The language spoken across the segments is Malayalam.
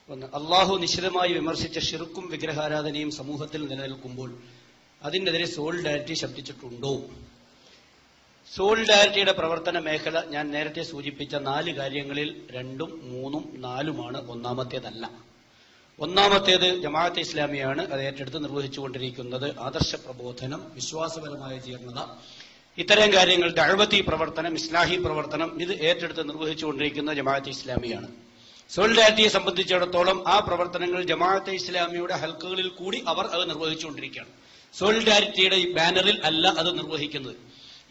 ഒന്ന്, അള്ളാഹു നിശിതമായി വിമർശിച്ച ശിർക്കും വിഗ്രഹാരാധനയും സമൂഹത്തിൽ നിലനിൽക്കുമ്പോൾ അതിനെതിരെ സോളിഡാരിറ്റി ശബ്ദിച്ചിട്ടുണ്ടോ? സോളിഡാരിറ്റിയുടെ പ്രവർത്തന മേഖല ഞാൻ നേരത്തെ സൂചിപ്പിച്ച 4 കാര്യങ്ങളിൽ 2ഉം 3ഉം 4ഉമാണ്. ഒന്നാമത്തേതല്ല. ഒന്നാമത്തേത് ജമാഅത്തെ ഇസ്ലാമിയാണ് അത് ഏറ്റെടുത്ത് നിർവഹിച്ചുകൊണ്ടിരിക്കുന്നത്. ആദർശ പ്രബോധനം, വിശ്വാസപരമായ ജീർണത, ഇത്തരം കാര്യങ്ങൾ, ദഅവത്തി പ്രവർത്തനം, ഇസ്ലാഹി പ്രവർത്തനം, ഇത് ഏറ്റെടുത്ത് നിർവഹിച്ചുകൊണ്ടിരിക്കുന്ന ജമാഅത്തെ ഇസ്ലാമിയാണ്. സോളിഡാരിറ്റിയെ സംബന്ധിച്ചിടത്തോളം ആ പ്രവർത്തനങ്ങൾ ജമാഅത്തെ ഇസ്ലാമിയുടെ ഹൽക്കകളിൽ കൂടി അവർ അത് നിർവഹിച്ചുകൊണ്ടിരിക്കുകയാണ്. സോളിഡാരിറ്റിയുടെ ബാനറിൽ അല്ല അത് നിർവഹിക്കുന്നത്.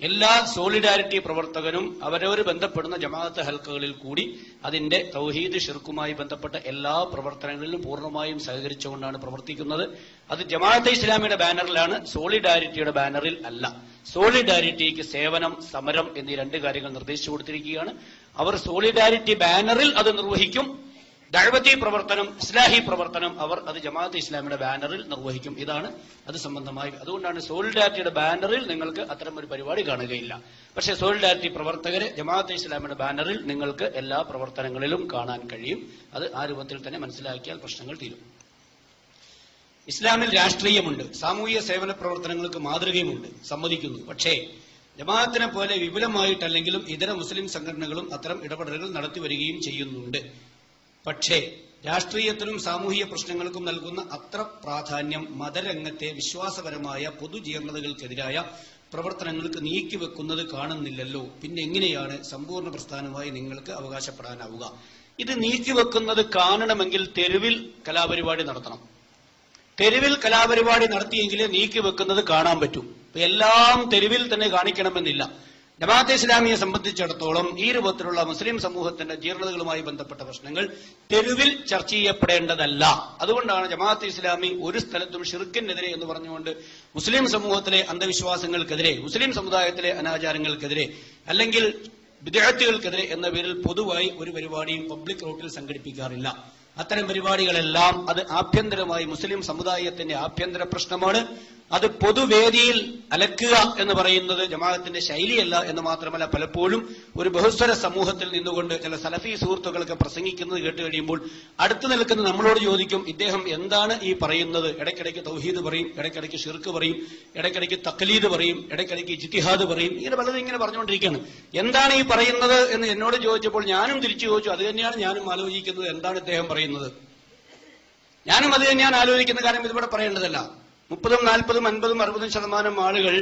എല്ലാ സോളിഡാരിറ്റി പ്രവർത്തകനും അവരവർ ബന്ധപ്പെടുന്ന ജമാഅത്ത് ഹൽക്കകളിൽ കൂടി അതിന്റെ തൗഹീദ് ഷിർക്കുമായി ബന്ധപ്പെട്ട എല്ലാ പ്രവർത്തനങ്ങളിലും പൂർണ്ണമായും സഹകരിച്ചുകൊണ്ടാണ് പ്രവർത്തിക്കുന്നത്. അത് ജമാഅത്തെ ഇസ്ലാമിയുടെ ബാനറിലാണ്, സോളിഡാരിറ്റിയുടെ ബാനറിൽ അല്ല. സോളിഡാരിറ്റിക്ക് സേവനം, സമരം എന്നീ 2 കാര്യങ്ങൾ നിർദ്ദേശിച്ചു കൊടുത്തിരിക്കുകയാണ്. അവർ സോളിഡാരിറ്റി ബാനറിൽ അത് നിർവഹിക്കും. ദഅവത്തി പ്രവർത്തനം, ഇസ്ലാഹി പ്രവർത്തനം അവർ അത് ജമാഅത്തെ ഇസ്ലാമിയുടെ ബാനറിൽ നിർവഹിക്കും. ഇതാണ് അത് സംബന്ധമായി. അതുകൊണ്ടാണ് സോളിഡാരിറ്റിയുടെ ബാനറിൽ നിങ്ങൾക്ക് അത്തരം ഒരു പരിപാടി കാണുകയില്ല. പക്ഷേ സോളിഡാരിറ്റി പ്രവർത്തകരെ ജമാഅത്തെ ഇസ്ലാമിയുടെ ബാനറിൽ നിങ്ങൾക്ക് എല്ലാ പ്രവർത്തനങ്ങളിലും കാണാൻ കഴിയും. അത് ആ രൂപത്തിൽ തന്നെ മനസ്സിലാക്കിയാൽ പ്രശ്നങ്ങൾ തീരും. ഇസ്ലാമിൽ രാഷ്ട്രീയമുണ്ട്, സാമൂഹിക സേവന പ്രവർത്തനങ്ങൾക്ക് മാതൃകയുമുണ്ട്, സമ്മതിക്കുന്നു. പക്ഷേ ജമാഅത്തിനെ പോലെ വിപുലമായിട്ടല്ലെങ്കിലും ഇതര മുസ്ലിം സംഘടനകളും അത്തരം ഇടപെടലുകൾ നടത്തിവരികയും ചെയ്യുന്നുണ്ട്. പക്ഷേ രാഷ്ട്രീയത്തിനും സാമൂഹിക പ്രശ്നങ്ങൾക്കും നൽകുന്ന അത്ര പ്രാധാന്യം മതരംഗത്തെ വിശ്വാസപരമായ പൊതുജീർണതകൾക്കെതിരായ പ്രവർത്തനങ്ങൾക്ക് നീക്കിവെക്കുന്നത് കാണുന്നില്ലല്ലോ. പിന്നെ എങ്ങനെയാണ് സമ്പൂർണ്ണ പ്രസ്ഥാനമായി നിങ്ങൾക്ക് അവകാശപ്പെടാനാവുക? ഇത് നീക്കിവെക്കുന്നത് കാണണമെങ്കിൽ തെരുവിൽ കലാപരിപാടി നടത്തണം. തെരുവിൽ കലാപരിപാടി നടത്തിയെങ്കിലേ നീക്കിവെക്കുന്നത് കാണാൻ പറ്റൂ. എല്ലാം തെരുവിൽ തന്നെ കാണിക്കണമെന്നില്ല. ജമാഅത്തെ ഇസ്ലാമിയെ സംബന്ധിച്ചിടത്തോളം ഈ രൂപത്തിലുള്ള മുസ്ലിം സമൂഹത്തിന്റെ ജീർണതകളുമായി ബന്ധപ്പെട്ട പ്രശ്നങ്ങൾ തെരുവിൽ ചർച്ച ചെയ്യപ്പെടേണ്ടതല്ല. അതുകൊണ്ടാണ് ജമാഅത്തെ ഇസ്ലാമി ഒരു സ്ഥലത്തും ഷിർക്കിനെതിരെ എന്ന് പറഞ്ഞുകൊണ്ട് മുസ്ലിം സമൂഹത്തിലെ അന്ധവിശ്വാസങ്ങൾക്കെതിരെ, മുസ്ലിം സമുദായത്തിലെ അനാചാരങ്ങൾക്കെതിരെ അല്ലെങ്കിൽ ബിദ്അത്തുകൾക്കെതിരെ എന്ന പേരിൽ പൊതുവായി ഒരു പരിപാടിയും പബ്ലിക് റൂട്ടിൽ സംഘടിപ്പിക്കാറില്ല. അത്തരം പരിപാടികളെല്ലാം അത് ആഭ്യന്തരമായി മുസ്ലിം സമുദായത്തിന്റെ ആഭ്യന്തര പ്രശ്നമാണ്. അത് പൊതുവേദിയിൽ അലക്കുക എന്ന് പറയുന്നത് ജമാഅത്തിന്റെ ശൈലിയല്ല എന്ന് മാത്രമല്ല, പലപ്പോഴും ഒരു ബഹുസ്വര സമൂഹത്തിൽ നിന്നുകൊണ്ട് ചില സലഫി സുഹൃത്തുക്കൾക്ക് പ്രസംഗിക്കുന്നത് കേട്ട് കഴിയുമ്പോൾ അടുത്തു നിൽക്കുന്ന നമ്മളോട് ചോദിക്കും, ഇദ്ദേഹം എന്താണ് ഈ പറയുന്നത്? ഇടയ്ക്കിടയ്ക്ക് തൗഹീദ് പറയും, ഇടയ്ക്കിടയ്ക്ക് ഷിർക്ക് പറയും, ഇടയ്ക്കിടയ്ക്ക് തഖ്ലീദ് പറയും, ഇടയ്ക്കിടയ്ക്ക് ഇജ്തിഹാദ് പറയും, ഇങ്ങനെ പലതും ഇങ്ങനെ പറഞ്ഞുകൊണ്ടിരിക്കുകയാണ്. എന്താണ് ഈ പറയുന്നത് എന്ന് എന്നോട് ചോദിച്ചപ്പോൾ ഞാനും തിരിച്ചു ചോദിച്ചു. അത് തന്നെയാണ് ഞാനും ആലോചിക്കുന്നത്. എന്താണ് ഇദ്ദേഹം പറയുന്നത്? ഞാനും അത് തന്നെയാണ് ആലോചിക്കുന്ന കാര്യം. ഇതിവിടെ പറയേണ്ടതല്ല. 30, 40, 50, 60% ആളുകൾ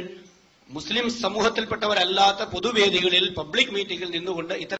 മുസ്ലിം സമൂഹത്തിൽപ്പെട്ടവരല്ലാത്ത പൊതുവേദികളിൽ പബ്ലിക് മീറ്റിംഗിൽ നിന്നുകൊണ്ട് ഇത്തരം